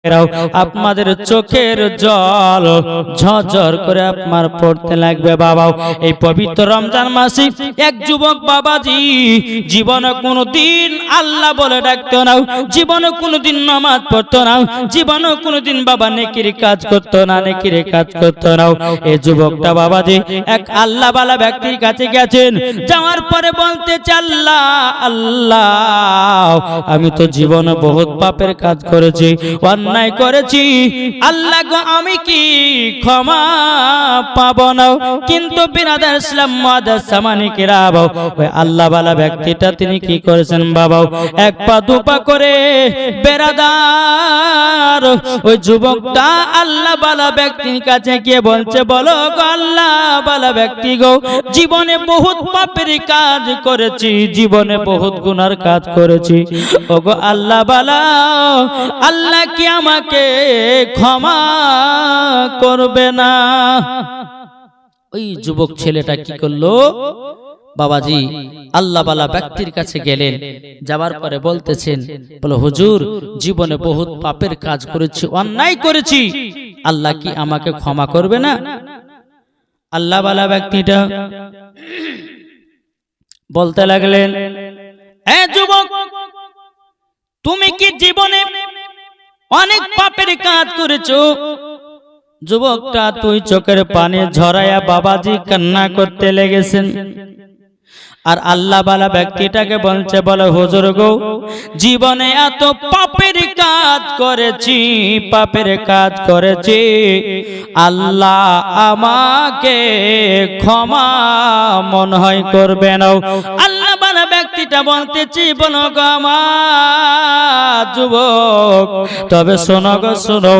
আপনাদের চোখের জল ঝরঝর করে আপনার পড়তে লাগবে বাবা। এই পবিত্র রমজান মাসে এক যুবক বাবাজি জীবনে কোনোদিন আল্লাহ বলে ডাকতো না, জীবনে কোনোদিন নামাজ পড়তো না, জীবনে কোনোদিন বাবা নেকির কাজ করতো না, নেকির কাজ করতো না। এই যুবকটা বাবাজি এক আল্লাহ বালা ব্যক্তির কাছে গেছেন, যাওয়ার পরে বলতে আল্লাহ আল্লাহ আমি তো জীবনে বহুত পাপের কাজ করেছি, অন্যায় করেছি, আল্লাহ গো আমি কি ক্ষমা পাবো না? কিন্তু বিরাদার ইসলাম মুআদ্দাস সামানিকেরা ওই আল্লাহ বালা ব্যক্তিটা তিনি কি করেছেন বাবা, এক পা দুপা করে বেরাদার ওই যুবকটা আল্লাহ বালা ব্যক্তির কাছে গিয়ে বলছে, বলো গো আল্লাহ বালা ব্যক্তি গো, জীবনে বহুত পাপের কাজ করেছি, জীবনে বহুত গুনার কাজ করেছি, ওগো আল্লাহ বালা আল্লাহ কি আমাকে ক্ষমা করবে না? ওই যুবক ছেলেটা কি করলো বাবাজি, আল্লাহ বালা ব্যক্তির কাছে গেলেন, যাওয়ার পরে বলতেছেন, বলো হুজুর জীবনে বহুত পাপের কাজ করেছি, অন্যায় করেছি, আল্লাহ কি আমাকে ক্ষমা করবে না? আল্লাহ বালা ব্যক্তিটা বলতে লাগলেন, এ যুবক তুমি কি জীবনে অনেক পাপের কাজ করেছো? যুবকটা তুই চোখের পানি ঝরায়া বাবাজি কান্না করতে লেগেছেন। আর আল্লাহ বালা ব্যক্তিটাকে বলছে, বলে হুজুর গো জীবনে এত পাপের কাজ করেছি, পাপের কাজ করেছি, আল্লাহ আমাকে ক্ষমা মনে হয় করবে না। আল্লাহ বালা ব্যক্তিটা বলতেছি, বলো গো আমার যুবক, তবে শোনো গো শোনো,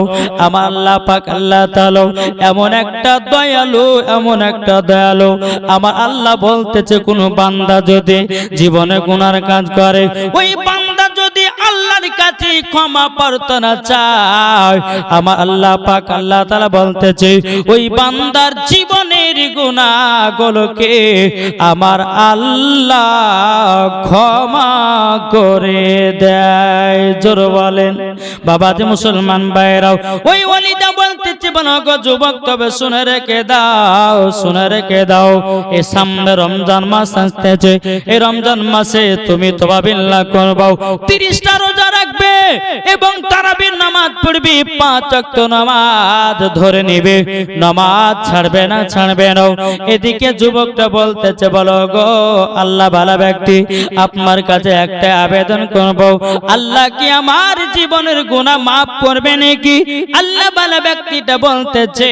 আমার আল্লাহ পাক আল্লাহ তাআলা এমন একটা দয়ালু, এমন একটা দয়ালু, আমার আল্লাহ বলতেছে কোন বান্দা যদি জীবনে গুনার কাজ করে, ওই বান্দা যদি আল্লাহর কাছে ক্ষমা প্রার্থনা চায়, আমার আল্লাহ পাক আল্লাহ তাআলা বলতেছে ওই বান্দার জীবনের গুনাহগুলোকে আমার আল্লাহ ক্ষমা করে দেয়। জোর বলেন বাবাজি মুসলমান ভাইরাও, ওই ওলিদা বলতেছে, বলো গো যুবক তবে শুনে রেখে দাও, শুনে রেখে দাও, এই সামনে রমজান মাস আসতেছে, এই রমজান মাসে তুমি তওবা বিল্লাহ করবে, 30টা রোজা রাখবে এবং তারাবির নামাজ পড়বে, 5 ওয়াক্ত নামাজ ধরে নেবে, নামাজ ছাড়বে না, ছাড়বে না। এদিকে যুবকটা বলতেছে, বলো গো আল্লাহ ভালো ব্যক্তি, আপনার কাছে একটা আবেদন করব, আল্লাহ কি আমার জীবনের গুনাহ maaf করবে নাকি? আল্লাহ ভালো ব্যক্তিটা বলতেছে,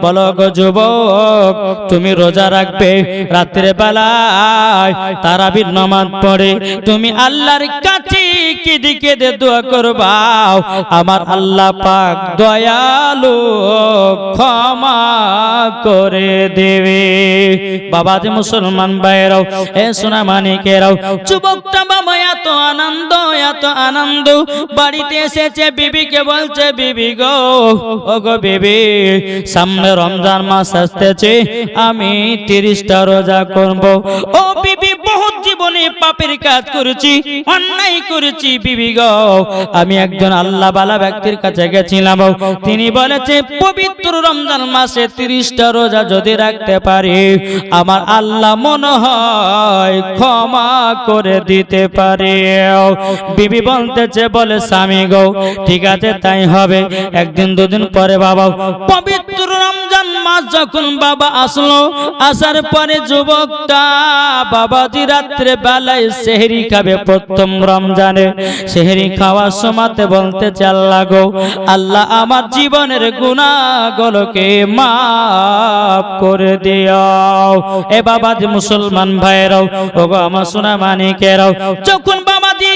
বলো গো যুবক তুমি রোজা রাখবে, রাতের বেলায় তারাবির নামাজ পড়ে তুমি আল্লাহর কাছে কেঁদে কেঁদে দোয়া করবা, আমার আল্লাহ পাক দয়ালু ক্ষমা করে দেবে। বাবাজি মুসলমান ভাইরাও, এ সোনা মানিকেরাও, যুবকটা বাবা এত আনন্দ, এত আনন্দ, বাড়িতে এসেছে, বিবিকে বলছে, বিবি গো, ও গো বিবি, সামনে রমজান মাস আসতেছে, আমি 30টা রোজা করব। ও বিবি বহুত জীবনে পাপের কাজ করেছি, অন্যায় করেছি বিবি গো, আমি একজন আল্লাহ বালা ব্যক্তির কাছে গেছিলাম, তিনি বলেছে পবিত্র রমজান মাসে 30টা রোজা যদি রাখতে পারি, আমার আল্লাহ মনে হয় ক্ষমা করে দিতে পারে। বিবি বলতেছে, বলে স্বামী গো ঠিক আছে তাই হবে। একদিন দুদিন পরে বাবা পবিত্র রমজান মাস যখন বাবা আসলো, আসার পরে যুবকটা বাবাজি রাত্রে বেলায় সেহরি খাবে, প্রথম রমজানে সেহরি খাওয়ার সময়তে বলতেছে, আল্লাহ গো আল্লাহ আমার জীবনের গুনাহগুলোকে maaf করে দিও। এ বাবাজি মুসলমান ভাইরাও, ও গো আমার সোনা মানিকেরাও, যখন বাবাজি,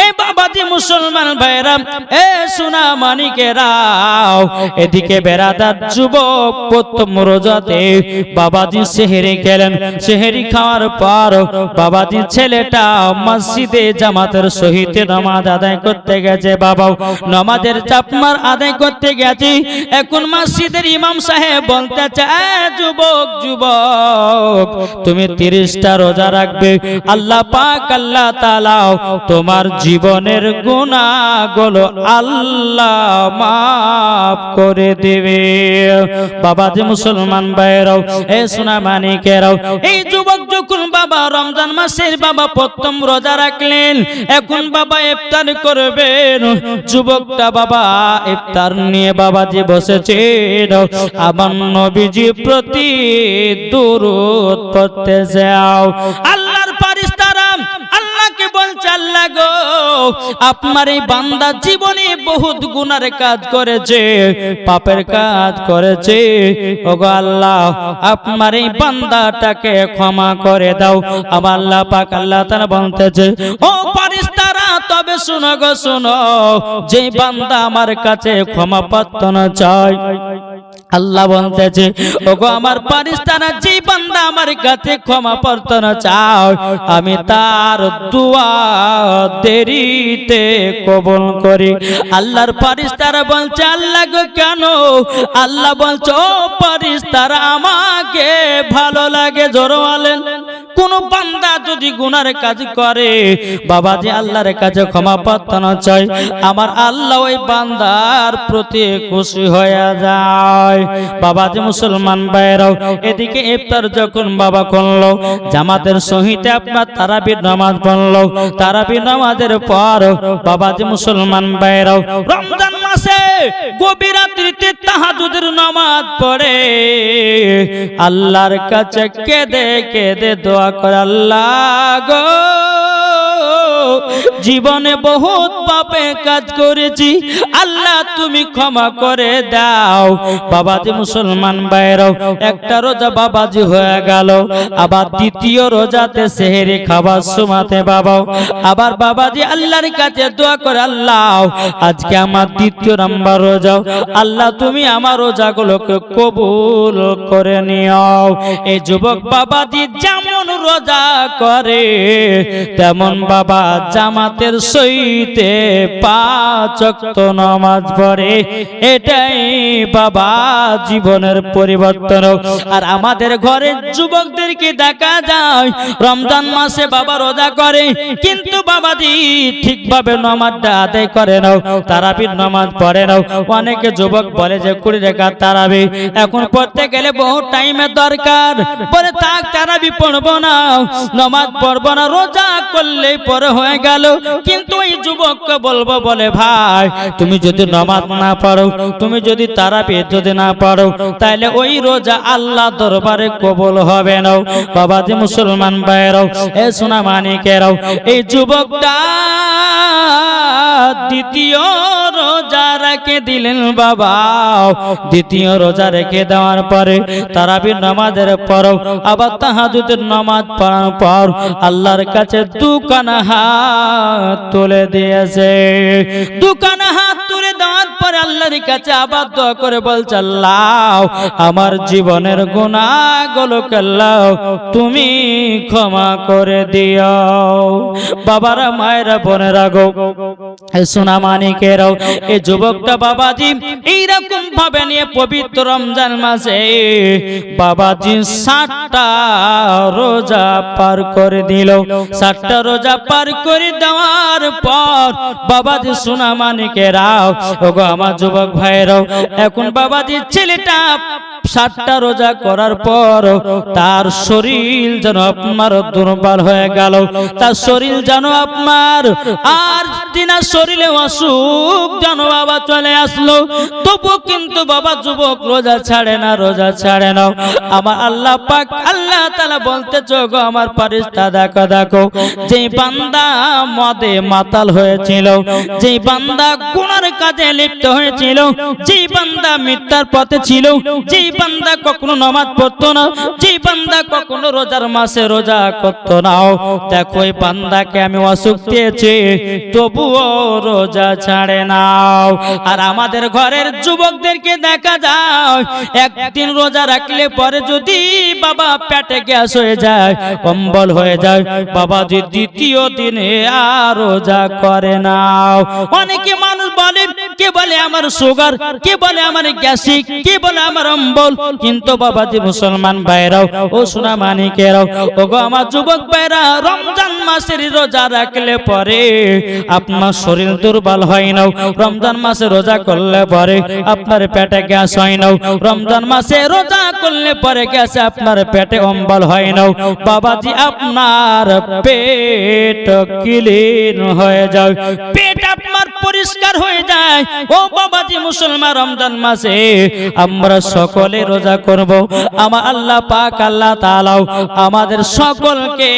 এ বাবাজি মুসলমান ভাইরা, এ সোনা মানিকেরাও, এদিকে বেরাদার যুবক প্রথম রোজাতে বাবাজি সেহরি খেলেন, সেহরি খাওয়ার পর বাবাজি ছেলেটা মসজিদে জামাতের সহিত নামাজ আদায় করতে গেছে। বাবা নামাজের চাপমার আদায় করতে গেছে, এখন মসজিদের ইমাম সাহেব বলতে চায়, যুবক যুবক তুমি 30টা রোজা রাখবে, আল্লাহ পাক আল্লাহ তাআলা তোমার তোমার জীবনের গুনাহগুলো আল্লাহ মাফ করে দেবে। বাবা যে মুসলমান ভাইরাও, এ সোনা মানিকেরাও, এই যুবক যখন বাবা রমজান মাসের বাবা প্রথম রোজা রাখলেন, এখন বাবা ইফতার করবেন। যুবকটা বাবা ইফতার নিয়ে বাবা যে বসেছে, আমার নবীজি প্রতি দুরূদ পড়তে যাও। আল্লাহর ফেরেশতারা আল্লাহকে বলছে, আল্লাহ গো, আপনার এই বান্দা জীবনে বহুত গুনার কাজ করেছে, পাপের কাজ করেছে, ওগো আল্লাহ আপনার এই বান্দাটাকে ক্ষমা করে দাও। আমার আল্লাহ পাক আল্লাহ তাআলা বলতেছে, ও ফেরেশতারা তবে শুনো গো শুনো, যে বান্দা আমার কাছে ক্ষমা প্রার্থনা চায়, আল্লাহ বলতেছে, ওগো আমার ফেরেশতারা, যে বান্দা আমার কাছে ক্ষমা প্রার্থনা চায়, আমি তার দোয়া দেরিতে কবুল করি। আল্লাহর ফেরেশতারা বলছে, আল্লাহ গো কেন? আল্লাহ বলছে, ও ফেরেশতারা, আমাকে ভালো লাগে। জোরে বলেন, কোন বান্দা যদি গুনার কাজ করে বাবাজি আল্লাহর কাছে ক্ষমা প্রার্থনা চায়, আমার আল্লাহ ওই বান্দার প্রতি খুশি হয়ে যায়। বাবাজি মুসলমান ভাইরাও, এদিকে ইফতার যখন বাবা করলো, জামাতের সহিত আপনার তারাবির নামাজ পড়লো। তারাবির নামাজের পর বাবাজি মুসলমান ভাইরাও, রমজান মাসে গভীর রাত্রিতে তাহাজ্জুদের নামাজ পড়ে আল্লাহর কাছে কেঁদে কেঁদে দোয়া করে, আল্লাহ গো, জীবনে বহুত পাপে কাজ করেছি, আল্লাহ তুমি ক্ষমা করে দাও। বাবাজি মুসলমান ভাইরাও, একটা রোজা বাবাজি হয়ে গেল, আবার দ্বিতীয় রোজাতে সেহরি খাবার সুমাতে বাবাও আবার বাবাজি আল্লাহর কাছে দোয়া করে, আল্লাহ আজকে আমার দ্বিতীয় নাম্বার রোজা, আল্লাহ তুমি আমার রোজাগুলোকে কবুল করে নিও। এই যুবক বাবাজি যেমন রোজা করে তেমন বাবা জামাতের সহিতে 5 ওয়াক্ত নামাজ পড়ে। এটাই বাবা জীবনের পরিবর্তন। আর আমাদের ঘরে যুবকদেরকে দেখা যায় রমজান মাসে বাবা রোজা করে, কিন্তু বাবাজি ঠিকভাবে নামাজটা আদায় করে নাও, তারাবির নামাজ পড়ে নাও। অনেকে যুবক বলে যে 20 রাকাত তারাবি এখন পড়তে গেলে বহু টাইমের দরকার, বলে থাক তারাবি পড়বো না, নামাজ পড়বো না, রোজা করলেই পরে হয়ে গেল। কিন্তু এই যুবককে বলবো, বলে ভাই তুমি যদি নামাজ না পড়ো, তুমি যদি তারাবি যদি না পড়ো, তাহলে ওই রোজা আল্লাহ দরবারে কবুল হবে না। বাবাজি মুসলমান ভাইরাও, এ সোনা মানিকেরাও, এই যুবকটা দ্বিতীয় রোজা রেখে দিলেন বাবা। দ্বিতীয় রোজা রেখে দেওয়ার পরে তারাবির নামাজের পর আবার তাহাজ্জুদের নামাজ পড়ার পর আল্লাহর কাছে দুখানা হাত তুলে দিয়েছে। দুখানা হাত তুলে দেওয়ার পর আল্লাহর কাছে আবার দোয়া করে বলছে, আল্লাহ আমার জীবনের গুনাহগুলোকে আল্লাহ তুমি ক্ষমা করে দিও। বাবারা, মায়েরা, বোনেরা গো, সোনা মানিকেরাও, এই যুবকটা বাবাজি এইরকম ভাবে নিয়ে পবিত্র রমজান মাসে বাবাজি 60টা রোজা পার করে দিল। 60টা রোজা পার করে দেওয়ার পর বাবাজি সোনা মানিকেরাও, ওগো আমার যুবক ভাইরাও, এখন বাবাজি ছেলেটা 60টা রোজা করার পর তার শরীর যেন আপনার দুর্বল হয়ে গেল, তার শরীর যেন আপনার আর দিনা শরীরে অসুখ যেন বাবা চলে আসলো। তবু কিন্তু বাবা যুবক রোজা ছাড়ে না, রোজা ছাড়ে না। আমার আল্লাহ পাক আল্লাহ তাআলা বলতেছে, গো আমার ফেরেশতা দেখো দেখো, যে বান্দা মদে মাতাল হয়েছিল, যে বান্দা গুনার কাজে লিপ্ত হয়েছিল, যে বান্দা মিথ্যার পথে ছিল, যে বান্দা কখনো নামাজ পড়তো না, যে বান্দা কখনো রোজার মাসে রোজা করতো না, দেখো এই বান্দাকে আমি অসুখ দিয়েছি, তবুও রোজা ছাড়ে নাও। আর আমাদের ঘরের যুবকদেরকে দেখা যায় একদিন রোজা রাখলে পরে যদি বাবা পেটে গ্যাস হয়ে যায়, অম্বল হয়ে যায়, বাবা যে দ্বিতীয় দিনে আর রোজা করে নাও। অনেকে মানুষ বলে, কে বলে আমার সুগার, কে বলে আমার গ্যাস্ট্রিক, কে বলে আমার অম্বল, সফল। কিন্তু বাবাজি মুসলমান ভাইরাও ও সোনা মানিকেরাও, ওগো আমার যুবক ভাইরা, রমজান মাসের রোজা রাখলে পরে আপনার শরীর দুর্বল হয় না। রমজান মাসে রোজা করলে পরে আপনার পেটে গ্যাস হয় না। রমজান মাসে রোজা করলে পরে গ্যাস আপনার পেটে অম্বল হয় না। বাবাজি আপনার পেট ক্লিন হয়ে যায়, পেট আপনার পরিষ্কার হয়ে যায়। ও বাবাজি মুসলমান, রমজান মাসে আমরা সকলে রোজা করব। আমার আল্লাহ পাক আল্লাহ তাআলা আমাদের সকলকে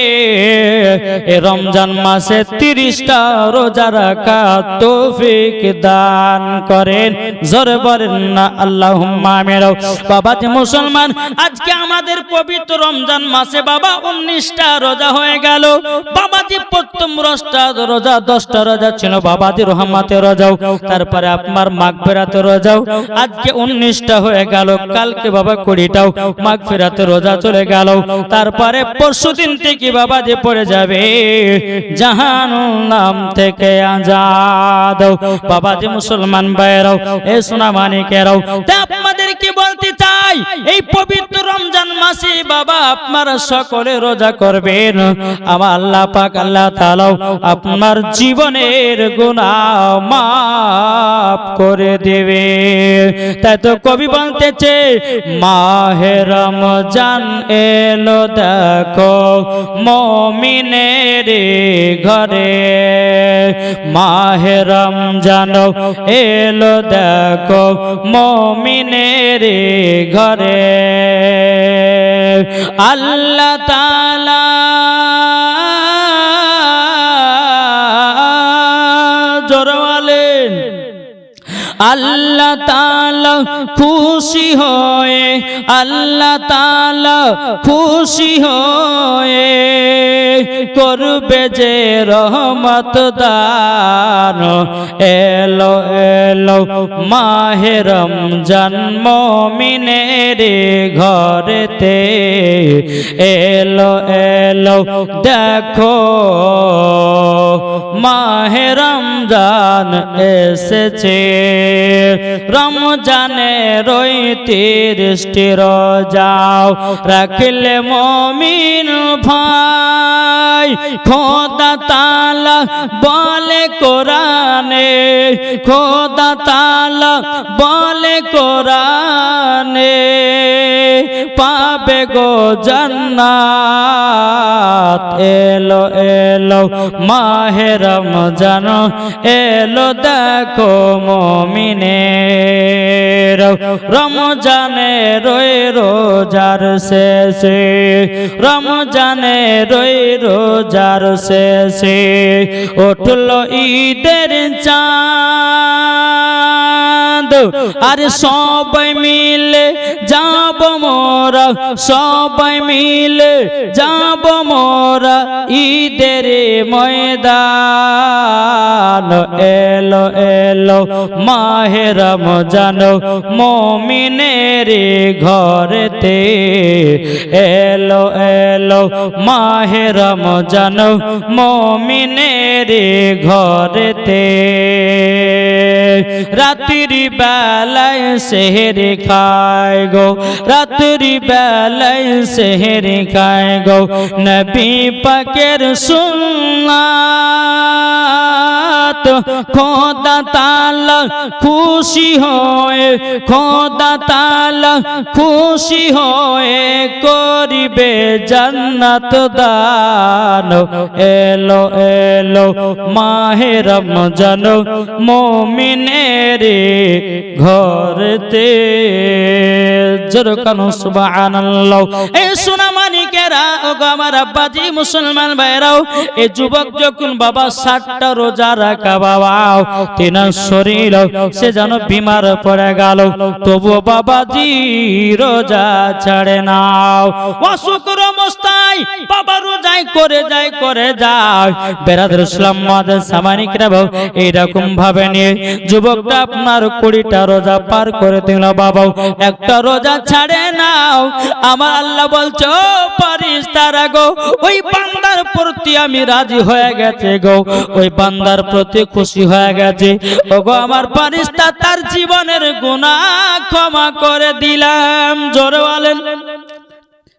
রমজান মাসে 30টা রোজা রাখা তৌফিক দান করেন। জোরে বলেন না আল্লাহুম্মা আমিন। বাবাজি মুসলমান, আজকে আমাদের পবিত্র রমজান মাসে বাবা 19টা রোজা হয়ে গেল। বাবাজি প্রথম রোজা 10টা রোজা ছিল বাবাজি রহমতের রোজাও, তারপরে আপনার মাগফিরাতের রোজাও। আজকে 19টা হয়ে গেল, কালকে বাবা 20টাও মাগফিরাতের রোজা চলে গেল। তারপরে পরশুদিন থেকে বাবাজি পড়ে যাবে জাহান্নাম থেকে আজাদ। বাবাজি মুসলমান ভাইরাও এ সোনা মানিকেরাও, আপনাদেরকে বলতে চাই, এই পবিত্র রমজান মাসে বাবা আপনারা সকলে রোজা করবেন। আমার আল্লাহ পাক আল্লাহ তাআলা আপনার জীবনের গুনাহ মাফ করে দেবে। তাই তো কবি বলতেছে, মাহে রমজান এলো দেখো মুমিনের ঘরে, মাহে রমজান এলো দেখো মুমিনের ঘরে। আল্লাহ তাআলা জোরওয়ালেন, আল্লাহ তাআলা খুশি হয়ে, আল্লাহ তাআলা খুশি হয়ে করবে যে রহমত দান। এলো এলো মাহে রমজান মুমিনের ঘরেতে, এলো এলো দেখো মাহে রমজান এসেছে। রমজানের ওই 30টি রোজাও রাখলে মুমিন ভাই, খোদা তাআলা বলে কোরআনে, খোদা তাআলা বলে কোরআনে, পাবে গো জান্নাত। এলো এলো মাহে রমজান এলো দেখো মুমিনের। রমজানের ওই রোজার শেষে, রমজানের ওই রোজার শেষে উঠল ঈদের চাঁদ। আর সবাই মিলে যাব মোরা, সবাই মিলে যাব মোরা ঈদের ময়দান। এলো এলো মাহে রমজান মুমিনের ঘরেতে, এলো এলো মাহে রমজান মুমিনের ঘরেতে। রাত্রি বেলায় সেহরি খায় গো, রাত্রি বেলায় সেহরি খায় গো, নবী পাকের সুন্নাত। খোদা তাআলা খুশি হয়ে, খোদা তাআলা খুশি হয়ে করিবে জান্নাত দান। এলো এলো মাহে রমজান মুমিনের ঘরেতে। জোরকানো সুবহানাল্লাহ। এই সোনা মানিকেরা, ওগো আমার আব্বাজি মুসলমান ভাইরাও, এই যুবক যখন বাবা 60টা রোজা রাখা বাবা, তিনার শরীর সে যেন বিমার পড়ে গেল, তবু বাবাজি রোজা ছাড়ে নাও। অশুক্র মস্তায় বাবা রোজাই করে যায় করে যায়। বেরাদর ইসলাম মাদের সামানিকরা এইরকম ভাবে নিয়ে যুবকটা আপনার 20টা রোজা পার করে দিল বাবা, একটা রোজা ছাড়ে নাও। আমার আল্লাহ বলছো পার ফারিস্তারা গো ওই বান্দার প্রতি আমি রাজি হয়ে গেছে গো, ওই বান্দার প্রতি খুশি হয়ে গেছে। ওগো আমার ফারিস্তা তার জীবনের গুনাহ ক্ষমা করে দিলাম। জোরে বলেন।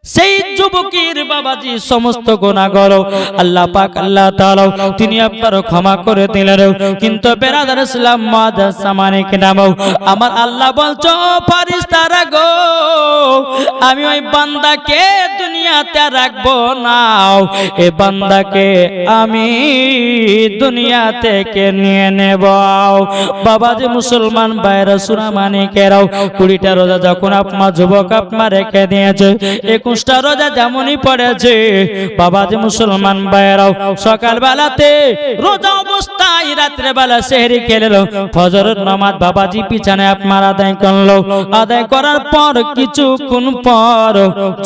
সেই যুবকের বাবাজি সমস্ত গুনাহগুলো আল্লাহ পাক আল্লাহ তাআলা তিনি আপনার ক্ষমা করে দিলেন। কিন্তু বেরাদার ইসলাম মাদাস সামানিক নামও আমার আল্লাহ বলছো ফারিস্তারা গো আমি ওই বান্দাকে দুনিয়াতে রাখবো না, এই বান্দাকে আমি দুনিয়া থেকে নিয়ে নেব। বাবাজি মুসলমান ভাইরা সুনামানিকেরাও 20টা রোজা যখন আপনার যুবক আপনার রেখে দিয়েছে, 21টা রোজা যেমনই পড়েছে বাবাজি মুসলমান ভাইরাও সকাল বেলাতে রোজা অবস্থায় রাত্রে বেলা সেহরি খেলো, ফজরের নামাজ বাবাজি পিছনে আপনার আদায় করলো। আদায় করার পর কিছুক্ষণ পর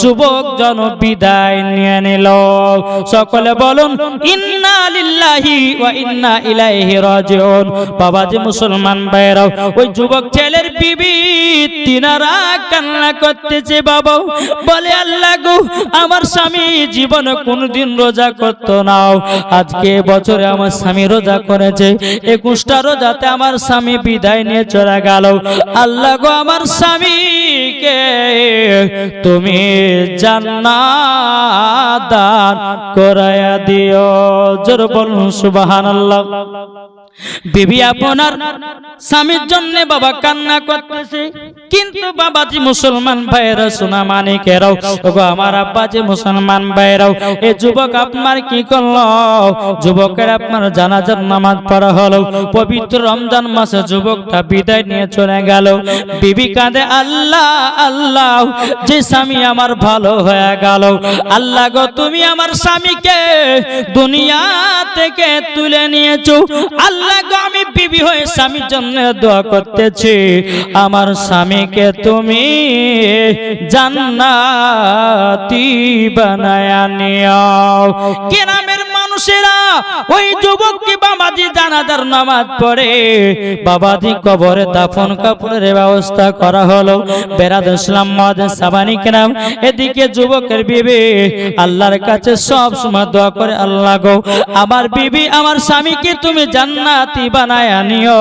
যুবক জন বিদায় নিয়ে নিল। সকলে বলুন ইন্না লিল্লাহি ওয়া ইন্না ইলাইহি রাজিউন। বাবাজি মুসলমান ভাইরাও ওই যুবক ছেলের বিবি তিনারা কান্না করতেছে। বাবা বলে আল্লাহ গো আমার স্বামী জীবনে কোনদিন রোজা করতো না, আজকে বছরে আমার স্বামী রোজা করেছে, 21টা রোজাতে আমার স্বামী বিদায় নিয়ে চলে গেল। আল্লাহ গো আমার স্বামীকে তুমি জান্নাত দান করায়া দিও। জোরে বলুন সুবহানাল্লাহ। বিবি আপনার স্বামীর জন্য বাবা কান্না করতেছে, কিন্তু বাবাজি মুসলমান ভাইরা সোনা মানিকেরাও ওগো আমার আব্বাজি মুসলমান ভাইরাও এই যুবক আপনার কি করলো, যুবকের আপনার জানাজার নামাজ পড়া হলো, পবিত্র রমজান মাসে যুবকটা বিদায় নিয়ে চলে গেল। বিবি কাঁদে আল্লাহ আল্লাহ যে স্বামী আমার ভালো হয়ে গেল, আল্লাহ গো তুমি আমার স্বামীকে দুনিয়া থেকে তুলে নিয়েছো। আল্লাহ গো আমি বিবি হয়ে স্বামীর জন্য দোয়া করতেছি আমার স্বামীকে তুমি জান্নাতি বানায়া নিও। গ্রামের মানুষেরা ওই যুবককে বাবাজি জানাজার নামাজ পড়ে বাবাজি কবরে দাফন কাপড়ের ব্যবস্থা করা হলো। বেরাদ ইসলাম মাদাস সাবানি কেরাম এদিকে যুবকের বিবি আল্লাহর কাছে সব সময় দোয়া করে আল্লাহ গো আমার বিবি আমার স্বামীকে তুমি জান্নাতি বানায়া নিও।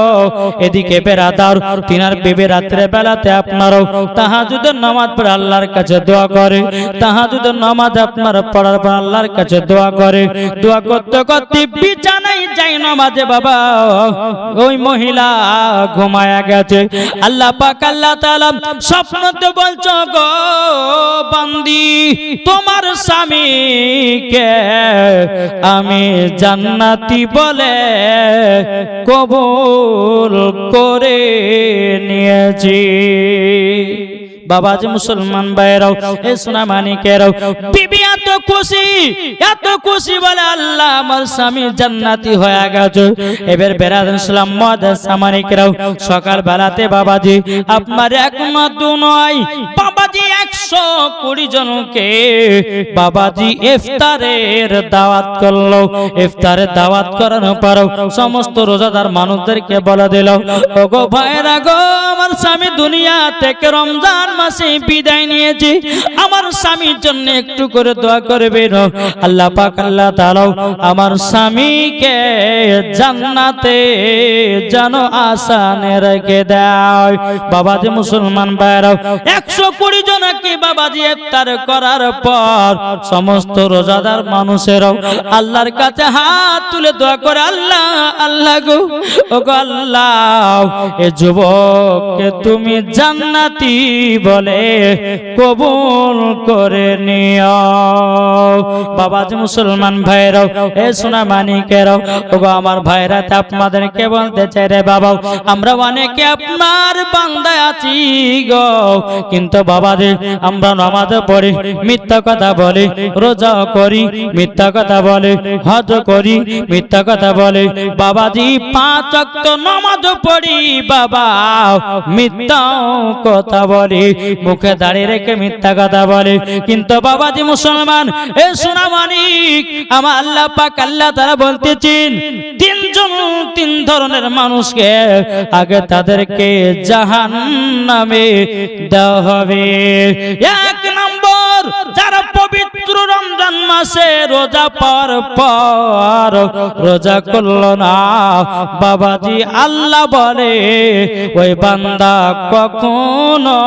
এদিকে বেরাদার তিনার বিবি রাত্রে বেলাতে আপনারও তাহাজ্জুদের নামাজ পড়ে আল্লাহর কাছে দোয়া করে, তাহাজ্জুদের নামাজ আপনার পড়ার পর আল্লাহর কাছে দোয়া করে। দোয়া করতে করতে বিছানায় যাই নামাজে বাবা ওই মহিলা ঘুমায়া গেছে। আল্লাহ পাক আল্লাহ তাআলা স্বপ্নতে বলছো গো বান্দি তোমার স্বামীকে আমি জান্নাতি বলে কবুল করে নিয়েছি। বাবাজি মুসলমান ভাইরাও এ সোনা মানিকেরাও বিবি এত খুশি বলে আল্লাহ আমার স্বামী জান্নাতি হয়ে গেছে। এবার বেরাদার ইসলাম মাদাস মানিকেরাও সকাল বেলাতে বাবাজি আপনার এক না দু নয় বাবাজি 120 জনকে বাবাজি ইফতারের দাওয়াত করলো। ইফতারের দাওয়াত করানোর পর সমস্ত রোজাদার মানুষদেরকে বলে দিল ওগো ভাইরা গো আমার স্বামী দুনিয়া থেকে রমজান মাসে বিদায় নিয়েছে, আমার স্বামীর জন্য একটু করে দোয়া করবেন। আল্লাহ পাক আল্লাহ তাআলা আমার স্বামীকে জান্নাতে যেন আসানে রেখে দেয়। বাবাজি মুসলমান ভাইরাও 120 জনকে বাবাজি ইফতার করার পর সমস্ত রোজাদার মানুষেরাও আল্লাহর কাছে হাত তুলে দোয়া করে আল্লাহ আল্লাহ গো ওগো আল্লাহ এ যুবককে তুমি জান্নাতি বলে কবুল করে নিও। বাবাজি মুসলমান ভাইরাও এ সোনা মানিকেরাও ওগো আমার ভাইরা আপনাদেরকে বলতে চাই রে বাবা আমরা অনেকে আপনার বান্দা আছি গো, কিন্তু বাবাজি আমরা নামাজ পড়ি মিথ্যা কথা বলি, রোজা করি মিথ্যা কথা বলে, হজ করি মিথ্যা কথা বলে, বাবাজি 5 ওয়াক্ত নামাজ পড়ি বাবা মিথ্যা কথা বলি, মুখে দাঁড়িয়ে রেখে মিথ্যা কথা বলে। কিন্তু বাবাজি মুসলমান এ সোনা মানিক আমার আল্লাহ পাক আল্লাহ তাআলা বলতেছেন 3 ধরনের মানুষকে আগে তাদেরকে জাহান্নামে দেওয়া হবে। 1 নম্বর যারা পবিত্র পবিত্র রমজান মাসে রোজা পাওয়ার পর রোজা করল না, বাবাজি আল্লাহ বলে ওই বান্দা কখনো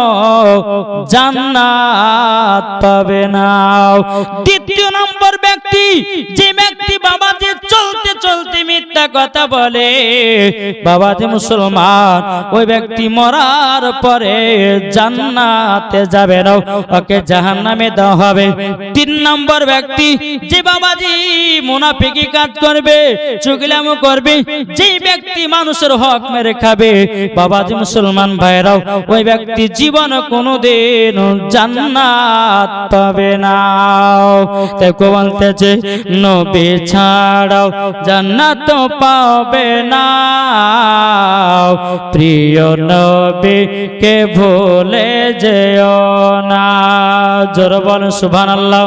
জান্নাত পাবে না। দ্বিতীয় নম্বর ব্যক্তি, যে ব্যক্তি বাবাজি চলতে চলতে মিথ্যা কথা বলে, বাবাজি মুসলমান, ওই ব্যক্তি মরার পরে জান্নাতে যাবে না, ওকে জাহান্নামে দেওয়া হবে। তিন নম্বর ব্যক্তি, যে বাবাজি মুনাফিকি কাজ করবে, চুগলামো করবে, যে ব্যক্তি মানুষের হক মেরে খাবে, বাবাজি মুসলমান ভাইরাও, ওই ব্যক্তি জীবন কোনোদিন জান্নাত পাবে না। তাই কো বলতেছে নবী ছাড়াও জান্নাত পাবে না, প্রিয় নবীকে ভুলে যেও না। জোরে বলেন সুবহানাল্লাহ।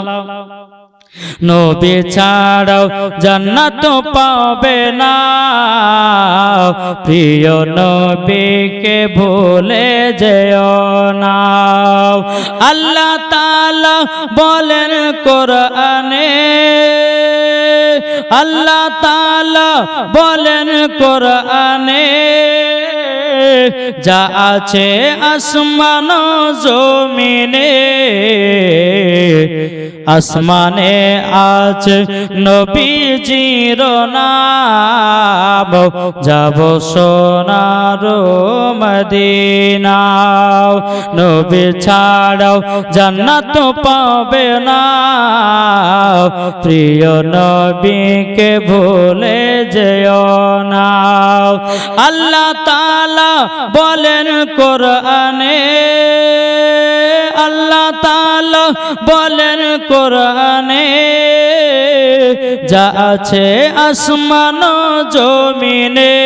নবী ছাড়াও জান্নাত পাবে না, প্রিয় নবীকে ভুলে যেও না। আল্লাহ তাআলা বলেন কোরআনে, আল্লাহ তাআলা বলেন কোরআনে, যা আছে আসমান ও জমিনে, আসমানে আছে নবীজির নাম, যাব সোনার মদিনা। নবী ছাড়াও জান্নাত পাবে না, প্রিয় নবীকে ভুলে যেও না। আল্লাহ তাআলা বলেন কোরআনে, আল্লাহ তাআলা বলেন কোরআনে, যা আছে আসমান জমিনে,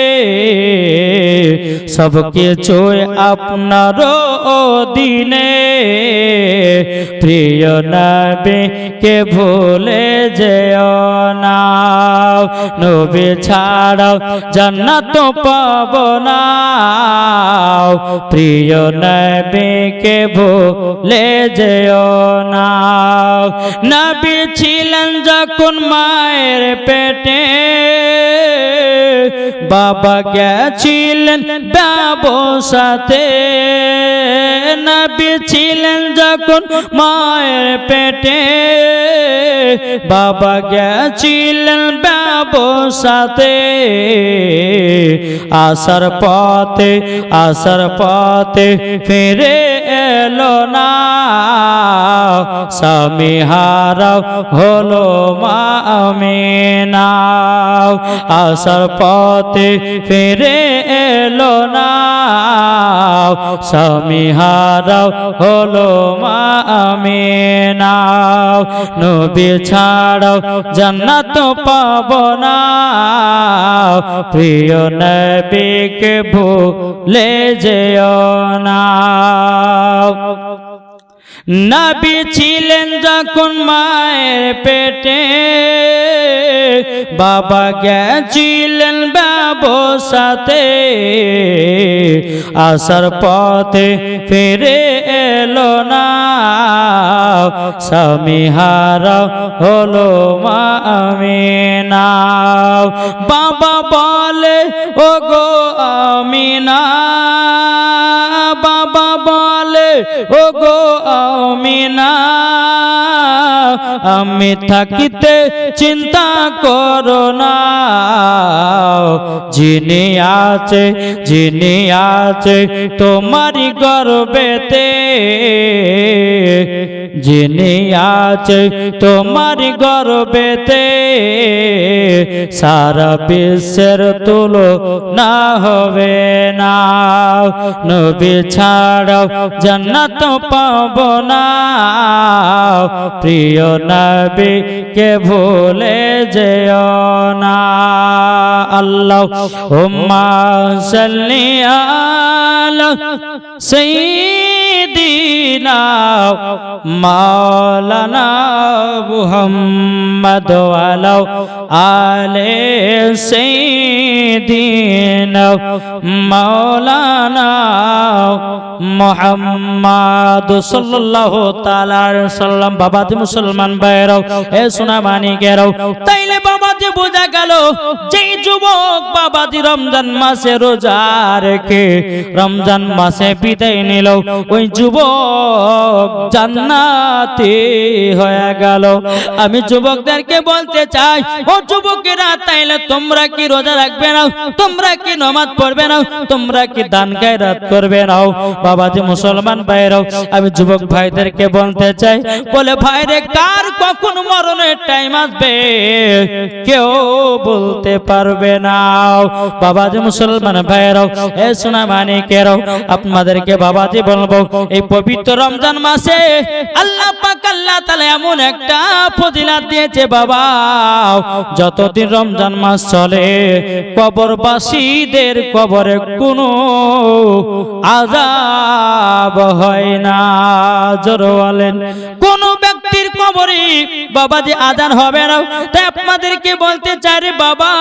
সব কিছুই আপনার অধীনে, প্রিয় নবীকে ভুলে যেও না। নবী ছাড়াও জান্নাত পাবো না, প্রিয় নবীকে ভুলে যেও না। নবী ছিলেন যখন মায়ের পেটে, বাবা গেছিলেন ব্যবসাতে। নবী ছিলেন যখন মায়ের পেটে, বাবা গেছিলেন ব্যবসাতে। আসার পথে ফিরে এলো না, স্বামী হারা হলো মা আমিনা। আসার পথে ফিরে এলো না, স্বামী হারা হলো মা আমিনা। নবী ছাড়াও জান্নাত পাবো না, প্রিয় নবীকে ভুলে যেও না। নবী ছিলেন যখন মায়ের পেটে, বাবা গেছিলেন ব্যবসাতে। আসার পথে ফিরে এলো না, স্বামী হারা হলো মা আমিনা। বাবা বলে ও গো আমিনা, বাবা বলে ও গো আমিনা, আমি থাকিতে চিন্তা করো না, যিনি আছে তোমারি গর্বেতে, যিনি আছে তোমারি গর্বেতে, সারা বিশ্বের তুলনা হবে না। নবী ছাড়াও জান্নাত পাবো না, প্রিয় নবীকে ভুলে যেও না। আল্লাহুম্মা সাল্লি আলা সাইয়্যিদিনা মাওলানা মুহাম্মদ ওয়া আলে সাইয়্যিদিনা মাওলানা মুহাম্মদ সাল্লাল্লাহু তাআলা আলাইহি ওয়াসাল্লাম। বাবাজি মুসলমান ভাইরাও, এ সোনা মানিকেরাও, তাইলে বাবাজি বোঝা গেল যেই যুবক বাবাজি রমজান মাসে রোজা রেখে রমজান মাসে বিদায় নিল, ওই যুবক জান্নাতি হয়ে গেল। আমি যুবকদেরকে বলতে চাই, ও যুবকেরা, তাইলে তোমরা কি রোজা রাখবে না? তোমরা কি নামাজ পড়বে না? তোমরা কি দান খায়রাত করবে না? বাবাজি মুসলমান ভাইরাও, আমি যুবক ভাইদেরকে বলতে চাই, বলে ভাইরে, কার কখন মরণের টাইম আসবে কেউ বলতে পারবে না। বাবাজি মুসলমান ভাইরাও, এ সোনা মানিকেরাও, আপনাদেরকে বাবাজি বলবো, এই পবিত্র রমজান মাসে আল্লাহ পাক আল্লাহ তাআলা এমন একটা ফজিলত দিয়েছে বাবা, যতদিন রমজান মাস চলে কবরবাসীদের কবরে কোনো আযাব হয় না। জোরে বলেন, কোন ব্যক্তির কবরে বাবাজি আযান হবে না। তাই আপনাদেরকে বলতে চাই রে বাবা,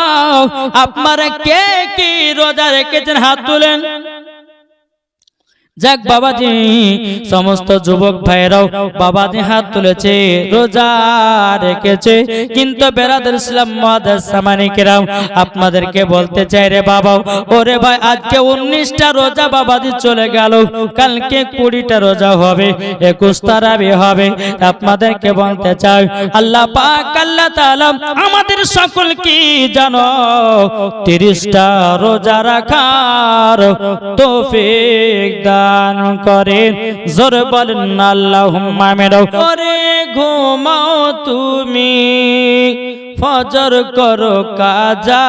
আপনারা কে কি রোজা রেখেছেন হাত তুলেন। যাক বাবাজি, সমস্ত যুবক ভাইরাও বাবাজি হাত তুলেছে, রোজা রেখেছে। কিন্তু বেরাদার ইসলাম মুআদ্দাস সামানিকেরাম, আপনাদেরকে বলতে চাই রে বাবা, ওরে ভাই, আজকে 19টা রোজা বাবাজি চলে গেল, কালকে 20টা রোজা হবে, 21 তারাবি হবে। আপনাদেরকে বলতে চাই, আল্লাহ পাক আল্লাহ তাআলা আমাদের সকলকে জানো 30টা রোজা রাখার তৌফিক দান করেন। জোরে বলেন আল্লাহুম্মা আমিন। ওরে ঘুমাও তুমি, ফজর করো কাজা,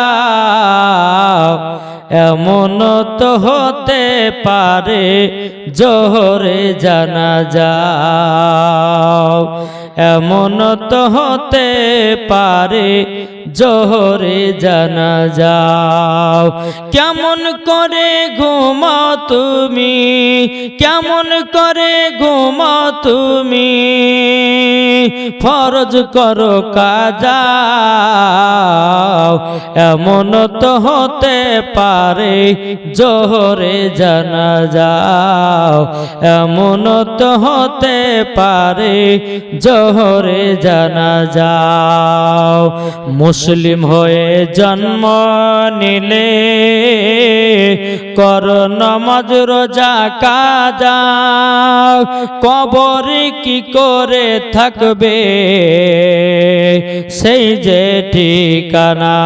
এমন তো হতে পারে জোহরে জানাজা, এমন তো হতে পারে জোহরে জানাজা। কেমন করে ঘুমাও তুমি, কেমন করে ঘুমাও তুমি, ফরজ করো কাজা, এমন তো হতে পারে জোহরে জানাজা, এমন তো হতে পারে জোহরে জানাজা। মুসলিম হয়ে জন্ম নিলে কর নামাজ রোজা কাজা, কবরে কি করে থাকবে সেই যে ঠিকানা।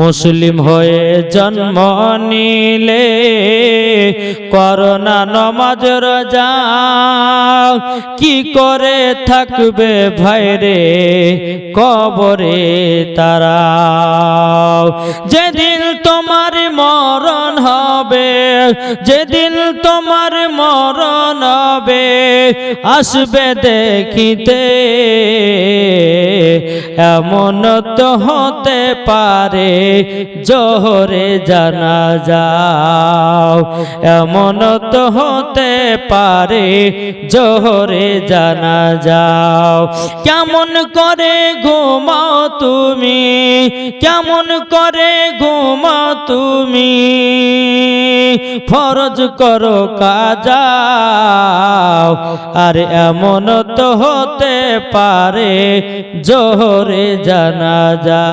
মুসলিম হয়ে জন্ম নিলে কর না নামাজ রোজা, কি করে থাকবে ভাইরে কবরে তারা। যেদিন তোমার মরণ হবে, যেদিন তোমার মরণ হবে, আসবে দেখিতে, এমন তো হতে পারে জোহরে জানাজা, এমন তো হতে পারে জোহরে জানাজা। কেমন করে ঘুমাও তুমি, কেমন করে ঘুমাও তুমি, ফরজ করো কাজা, আর এমন তো হতে পারে জোহরে জানাজা।